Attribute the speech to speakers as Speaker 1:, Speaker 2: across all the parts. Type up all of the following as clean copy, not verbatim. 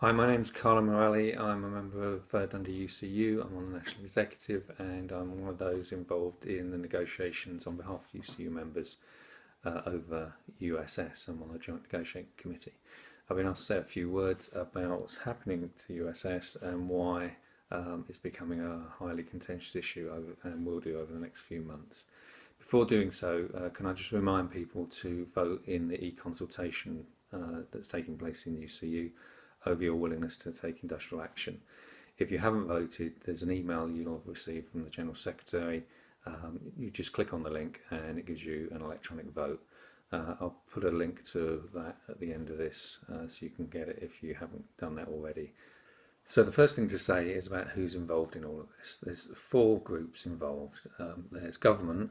Speaker 1: Hi, my name's Carlo Morelli. I'm a member of Dundee UCU. I'm on the National Executive and I'm one of those involved in the negotiations on behalf of UCU members over USS. I'm on the Joint Negotiating Committee. I've been asked to say a few words about what's happening to USS and why it's becoming a highly contentious issue and will do over the next few months. Before doing so, can I just remind people to vote in the e-consultation that's taking place in UCU over your willingness to take industrial action. If you haven't voted, there's an email you'll have received from the General Secretary. You just click on the link and it gives you an electronic vote. I'll put a link to that at the end of this so you can get it if you haven't done that already. So the first thing to say is about who's involved in all of this. There's four groups involved. There's government,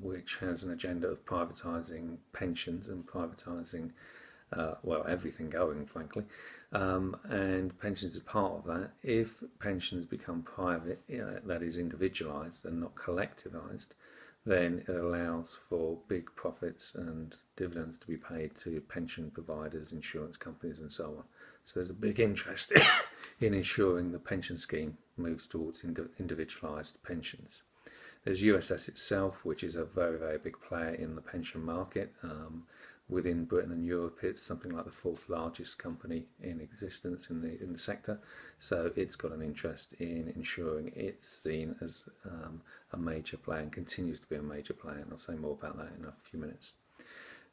Speaker 1: which has an agenda of privatising pensions and privatising well, everything going, frankly, and pensions is part of that. If pensions become private, that is individualised and not collectivised, then it allows for big profits and dividends to be paid to pension providers, insurance companies and so on. So there's a big interest in ensuring the pension scheme moves towards individualised pensions. There's USS itself, which is a very, very big player in the pension market. Within Britain and Europe, it's something like the fourth largest company in existence in the sector. So it's got an interest in ensuring it's seen as a major player and continues to be a major player. And I'll say more about that in a few minutes.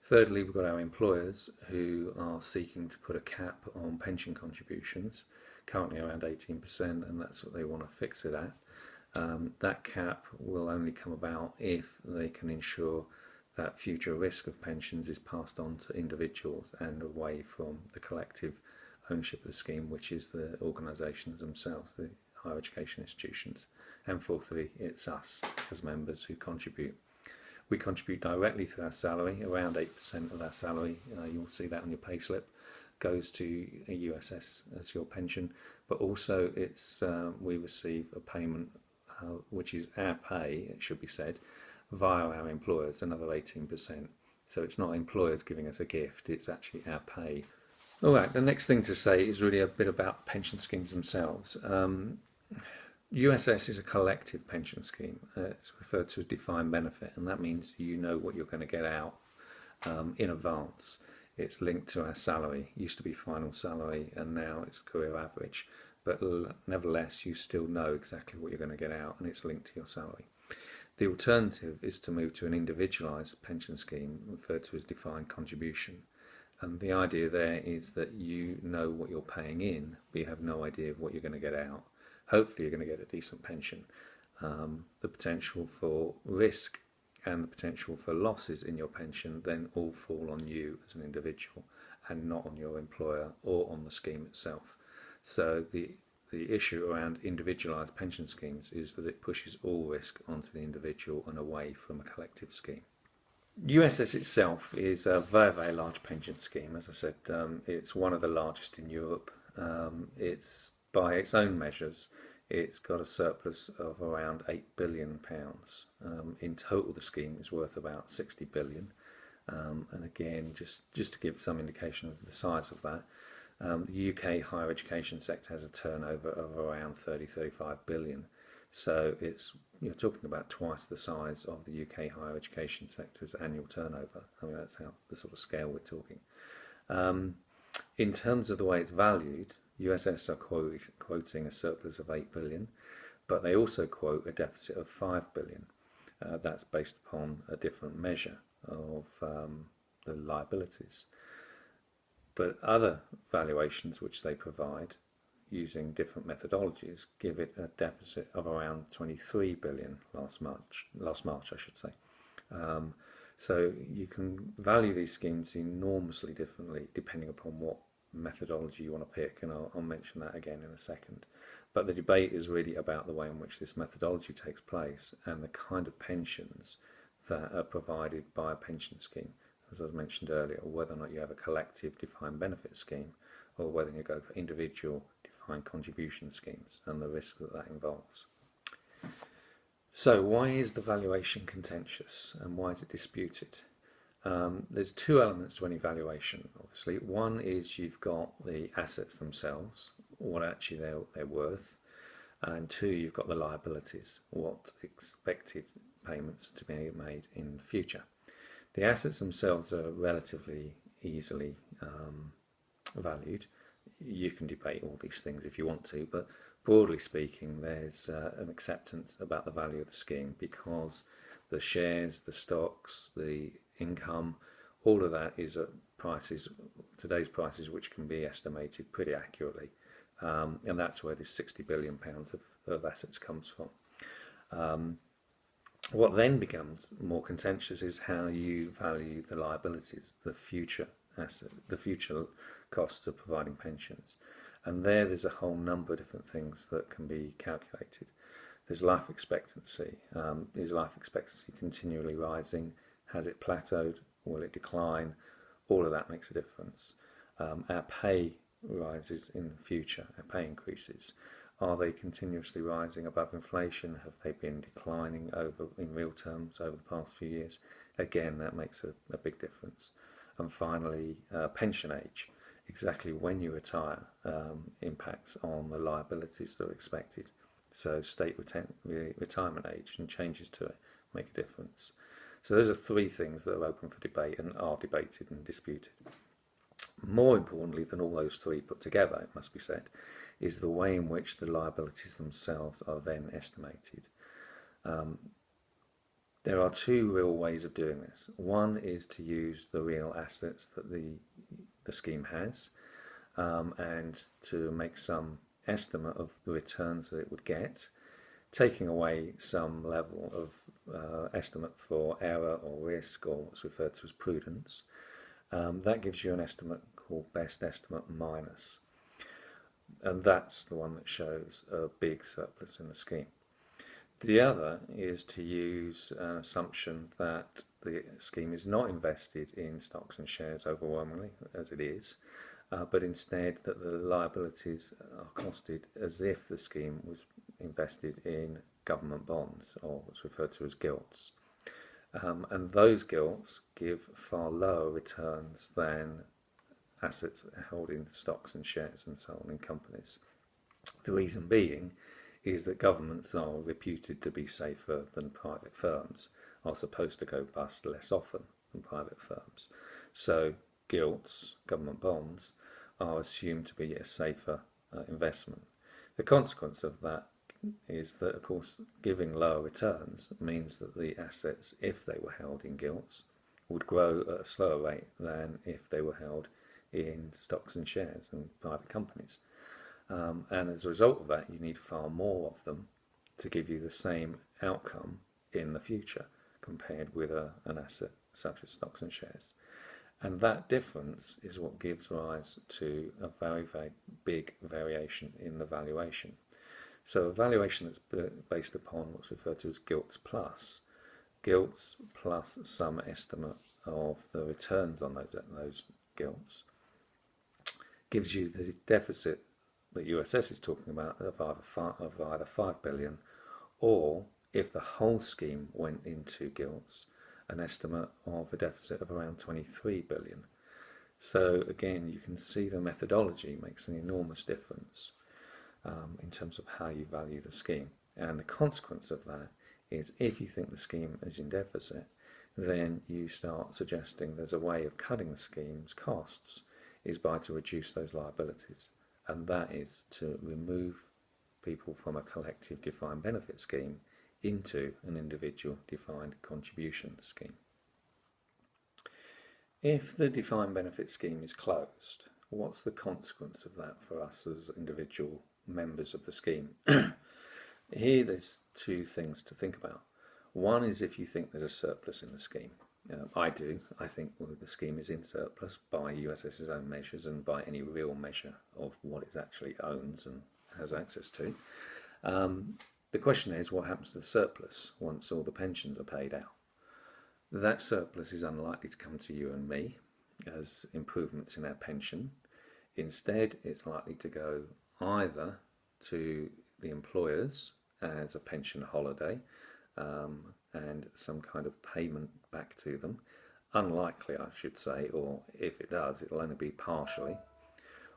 Speaker 1: Thirdly, we've got our employers who are seeking to put a cap on pension contributions, currently around 18%, and that's what they want to fix it at. That cap will only come about if they can ensure that future risk of pensions is passed on to individuals and away from the collective ownership of the scheme, which is the organisations themselves, the higher education institutions. And fourthly, it's us as members who contribute. We contribute directly through our salary, around 8% of our salary, you'll see that on your payslip, goes to a USS as your pension, but also we receive a payment which is our pay, it should be said, via our employers, another 18%. So it's not employers giving us a gift, it's actually our pay. Alright, the next thing to say is really a bit about pension schemes themselves. USS is a collective pension scheme. It's referred to as defined benefit, and that means you know what you're going to get out in advance. It's linked to our salary. It used to be final salary and now it's career average, but nevertheless you still know exactly what you're going to get out and it's linked to your salary. The alternative is to move to an individualised pension scheme referred to as defined contribution, and the idea there is that you know what you're paying in but you have no idea of what you're going to get out. Hopefully you're going to get a decent pension. The potential for risk and the potential for losses in your pension then all fall on you as an individual and not on your employer or on the scheme itself. So the issue around individualised pension schemes is that it pushes all risk onto the individual and away from a collective scheme. USS itself is a very, very large pension scheme. As I said, it's one of the largest in Europe. It's, by its own measures, it's got a surplus of around £8 billion. In total, the scheme is worth about £60 billion. And again, just to give some indication of the size of that, the UK higher education sector has a turnover of around 30–35 billion. So you're talking about twice the size of the UK higher education sector's annual turnover. I mean, that's how the sort of scale we're talking. In terms of the way it's valued, USS are quoting a surplus of 8 billion, but they also quote a deficit of 5 billion. That's based upon a different measure of the liabilities. But other valuations which they provide using different methodologies give it a deficit of around 23 billion last March I should say. So you can value these schemes enormously differently depending upon what methodology you want to pick, and I'll mention that again in a second. But the debate is really about the way in which this methodology takes place and the kind of pensions that are provided by a pension scheme, as I mentioned earlier, or whether or not you have a collective defined benefit scheme or whether you go for individual defined contribution schemes and the risk that involves. So why is the valuation contentious and why is it disputed? There's two elements to any valuation, obviously. One is you've got the assets themselves, what actually they're worth, and two, you've got the liabilities, what expected payments to be made in the future. The assets themselves are relatively easily valued. You can debate all these things if you want to, but broadly speaking, there's an acceptance about the value of the scheme because the shares, the stocks, the income, all of that is at prices, today's prices, which can be estimated pretty accurately. And that's where this £60 billion of assets comes from. What then becomes more contentious is how you value the liabilities, the future asset, the future costs of providing pensions. And there's a whole number of different things that can be calculated. There's life expectancy. Is life expectancy continually rising? Has it plateaued? Will it decline? All of that makes a difference. Our pay rises in the future, our pay increases. Are they continuously rising above inflation? Have they been declining in real terms over the past few years? Again, that makes a big difference. And finally, pension age. Exactly when you retire impacts on the liabilities that are expected. So state retirement age and changes to it make a difference. So those are three things that are open for debate and are debated and disputed. More importantly than all those three put together, it must be said, is the way in which the liabilities themselves are then estimated. There are two real ways of doing this. One is to use the real assets that the scheme has and to make some estimate of the returns that it would get, taking away some level of estimate for error or risk, or what's referred to as prudence. That gives you an estimate called best estimate minus, and that's the one that shows a big surplus in the scheme. The other is to use an assumption that the scheme is not invested in stocks and shares overwhelmingly, as it is, but instead that the liabilities are costed as if the scheme was invested in government bonds, or what's referred to as gilts. And those gilts give far lower returns than assets held in stocks and shares and so on in companies. The reason being is that governments are reputed to be safer than private firms, are supposed to go bust less often than private firms. So gilts, government bonds, are assumed to be a safer investment. The consequence of that is that, of course, giving lower returns means that the assets, if they were held in gilts, would grow at a slower rate than if they were held in stocks and shares and private companies. And as a result of that, you need far more of them to give you the same outcome in the future compared with an asset such as stocks and shares. And that difference is what gives rise to a very, very big variation in the valuation. So a valuation that's based upon what's referred to as gilts plus some estimate of the returns on those gilts, gives you the deficit that USS is talking about of either 5 billion, or if the whole scheme went into gilts, an estimate of a deficit of around 23 billion. So again, you can see the methodology makes an enormous difference in terms of how you value the scheme. And the consequence of that is, if you think the scheme is in deficit, then you start suggesting there's a way of cutting the scheme's costs is by to reduce those liabilities. And that is to remove people from a collective defined benefit scheme into an individual defined contribution scheme. If the defined benefit scheme is closed, what's the consequence of that for us as individual members of the scheme? Here there's two things to think about. One is if you think there's a surplus in the scheme. I do. I think the scheme is in surplus by USS's own measures and by any real measure of what it actually owns and has access to. The question is, what happens to the surplus once all the pensions are paid out? That surplus is unlikely to come to you and me as improvements in our pension. Instead, it's likely to go either to the employers as a pension holiday and some kind of payment back to them, unlikely I should say, or if it does, it'll only be partially.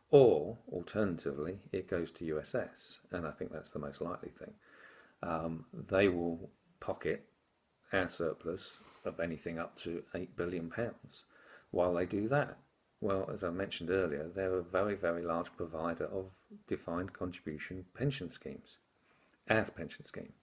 Speaker 1: Or, alternatively, it goes to USS, and I think that's the most likely thing. They will pocket our surplus of anything up to £8 billion. While they do that, well, as I mentioned earlier, they're a very, very large provider of defined contribution pension schemes, our pension scheme.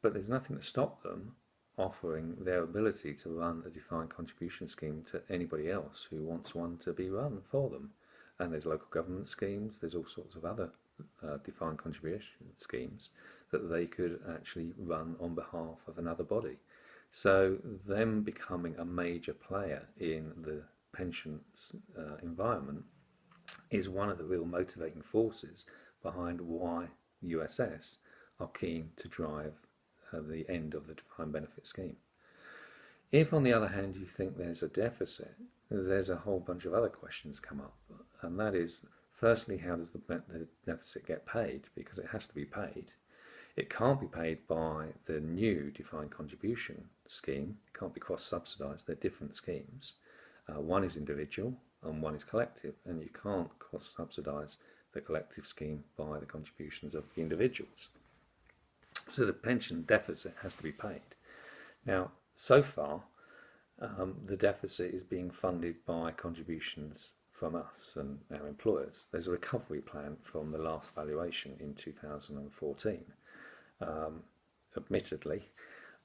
Speaker 1: But there's nothing to stop them offering their ability to run a defined contribution scheme to anybody else who wants one to be run for them. And there's local government schemes, there's all sorts of other defined contribution schemes that they could actually run on behalf of another body. So them becoming a major player in the pension environment is one of the real motivating forces behind why USS are keen to drive the end of the defined benefit scheme. If, on the other hand, you think there's a deficit, there's a whole bunch of other questions come up, and that is, firstly, how does the deficit get paid? Because it has to be paid. It can't be paid by the new defined contribution scheme. It can't be cross-subsidised. They're different schemes. One is individual and one is collective, and you can't cross-subsidise the collective scheme by the contributions of the individuals. So the pension deficit has to be paid. Now, so far, the deficit is being funded by contributions from us and our employers. There's a recovery plan from the last valuation in 2014. Admittedly,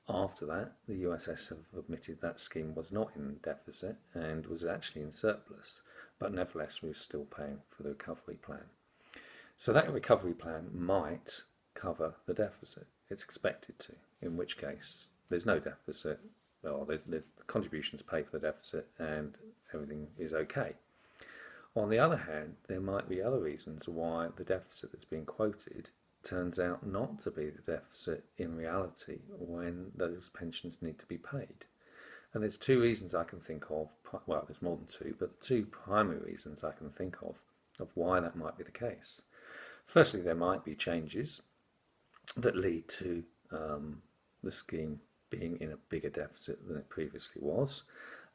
Speaker 1: after that, the USS have admitted that scheme was not in deficit and was actually in surplus, but nevertheless we're still paying for the recovery plan. So that recovery plan might cover the deficit. It's expected to, in which case there's no deficit, well, the contributions pay for the deficit and everything is okay. On the other hand, there might be other reasons why the deficit that's being quoted turns out not to be the deficit in reality when those pensions need to be paid. And there's two reasons I can think of, well, there's more than two, but two primary reasons I can think of why that might be the case. Firstly, there might be changes that lead to the scheme being in a bigger deficit than it previously was,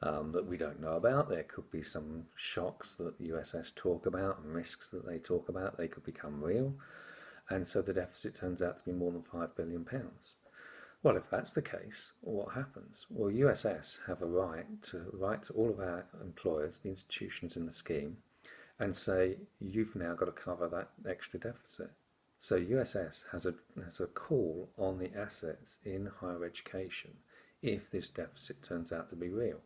Speaker 1: that we don't know about. There could be some shocks that the USS talk about and risks that they talk about. They could become real, and so the deficit turns out to be more than £5 billion. Well, if that's the case, what happens? Well, USS have a right to write to all of our employers, the institutions in the scheme, and say, you've now got to cover that extra deficit. So USS has a call on the assets in higher education if this deficit turns out to be real.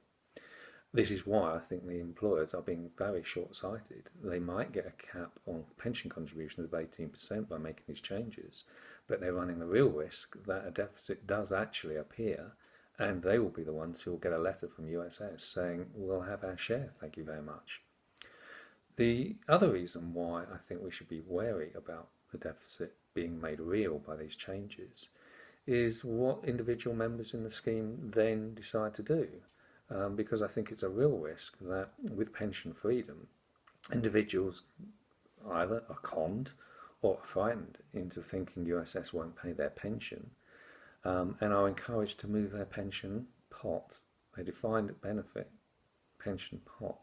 Speaker 1: This is why I think the employers are being very short-sighted. They might get a cap on pension contributions of 18% by making these changes, but they're running the real risk that a deficit does actually appear, and they will be the ones who will get a letter from USS saying, we'll have our share, thank you very much. The other reason why I think we should be wary about the deficit being made real by these changes is what individual members in the scheme then decide to do. Because I think it's a real risk that with pension freedom, individuals either are conned or are frightened into thinking USS won't pay their pension, and are encouraged to move their pension pot, their defined benefit pension pot,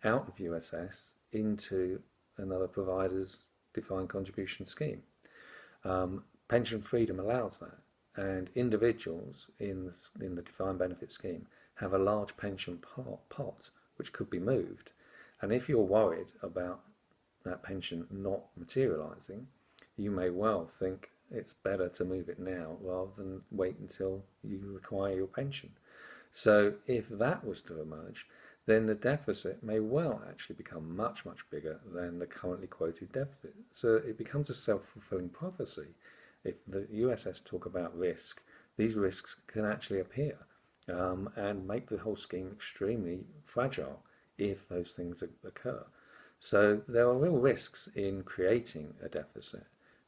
Speaker 1: out of USS into another provider's defined contribution scheme. Pension freedom allows that, and individuals in the defined benefit scheme have a large pension pot which could be moved, and if you're worried about that pension not materialising, you may well think it's better to move it now rather than wait until you require your pension. So if that was to emerge, then the deficit may well actually become much, much bigger than the currently quoted deficit. So it becomes a self-fulfilling prophecy. If the USS talk about risk, these risks can actually appear and make the whole scheme extremely fragile if those things occur. So there are real risks in creating a deficit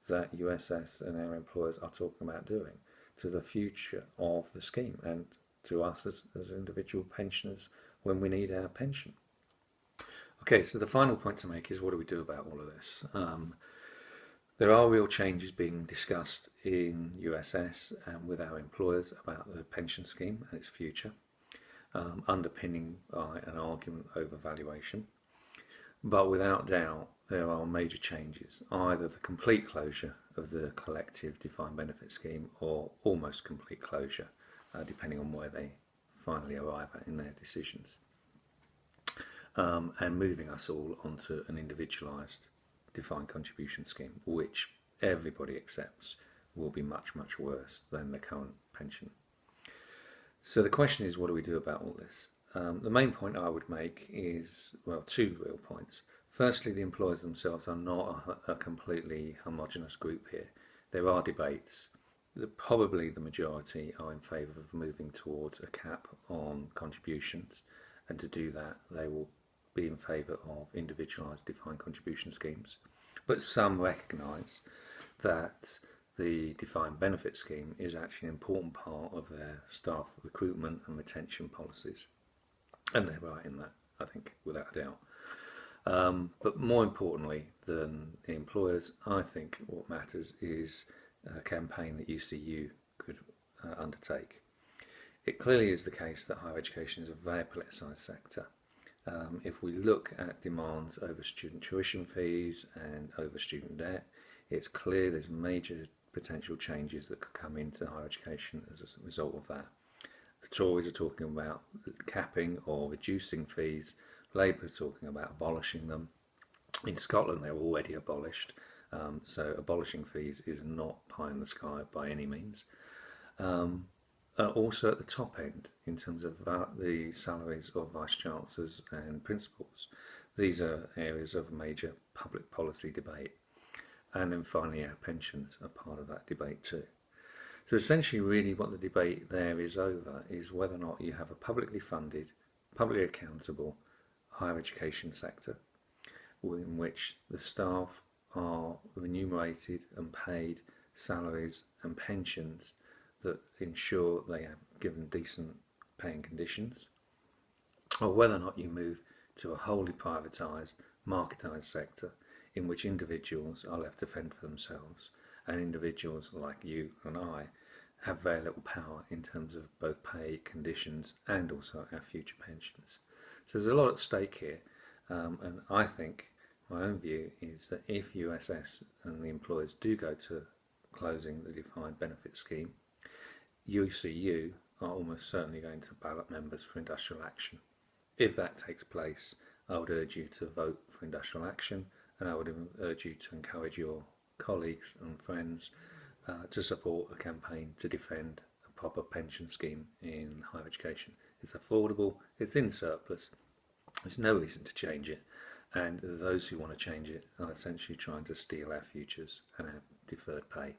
Speaker 1: that USS and our employers are talking about doing to the future of the scheme and to us as individual pensioners when we need our pension. Okay, so the final point to make is, what do we do about all of this? There are real changes being discussed in USS and with our employers about the pension scheme and its future. underpinning by an argument over valuation. But without doubt, there are major changes, either the complete closure of the collective defined benefit scheme or almost complete closure, depending on where they finally arrive at in their decisions, and moving us all onto an individualised defined contribution scheme, which everybody accepts will be much, much worse than the current pension. So the question is, what do we do about all this? The main point I would make is, well, two real points. Firstly, the employers themselves are not a completely homogenous group here. There are debates. Probably the majority are in favour of moving towards a cap on contributions, and to do that they will be in favour of individualised defined contribution schemes. But some recognise that the defined benefit scheme is actually an important part of their staff recruitment and retention policies. And they're right in that, I think, without a doubt. But more importantly than the employers, I think what matters is a campaign that UCU could undertake. It clearly is the case that higher education is a very politicised sector. If we look at demands over student tuition fees and over student debt, it's clear there's major potential changes that could come into higher education as a result of that. The Tories are talking about capping or reducing fees. Labour are talking about abolishing them. In Scotland they're already abolished, so abolishing fees is not pie in the sky by any means. Also at the top end, in terms of the salaries of vice-chancellors and principals, these are areas of major public policy debate. And then finally our pensions are part of that debate too. So essentially really what the debate there is over is whether or not you have a publicly funded, publicly accountable higher education sector in which the staff are remunerated and paid salaries and pensions that ensure they have given decent paying conditions, or whether or not you move to a wholly privatised, marketised sector in which individuals are left to fend for themselves, and individuals like you and I have very little power in terms of both pay, conditions, and also our future pensions. So there's a lot at stake here, and I think my own view is that if USS and the employers do go to closing the defined benefit scheme, UCU are almost certainly going to ballot members for industrial action. If that takes place, I would urge you to vote for industrial action, and I would urge you to encourage your colleagues and friends to support a campaign to defend a proper pension scheme in higher education. It's affordable, it's in surplus, there's no reason to change it, and those who want to change it are essentially trying to steal our futures and our deferred pay.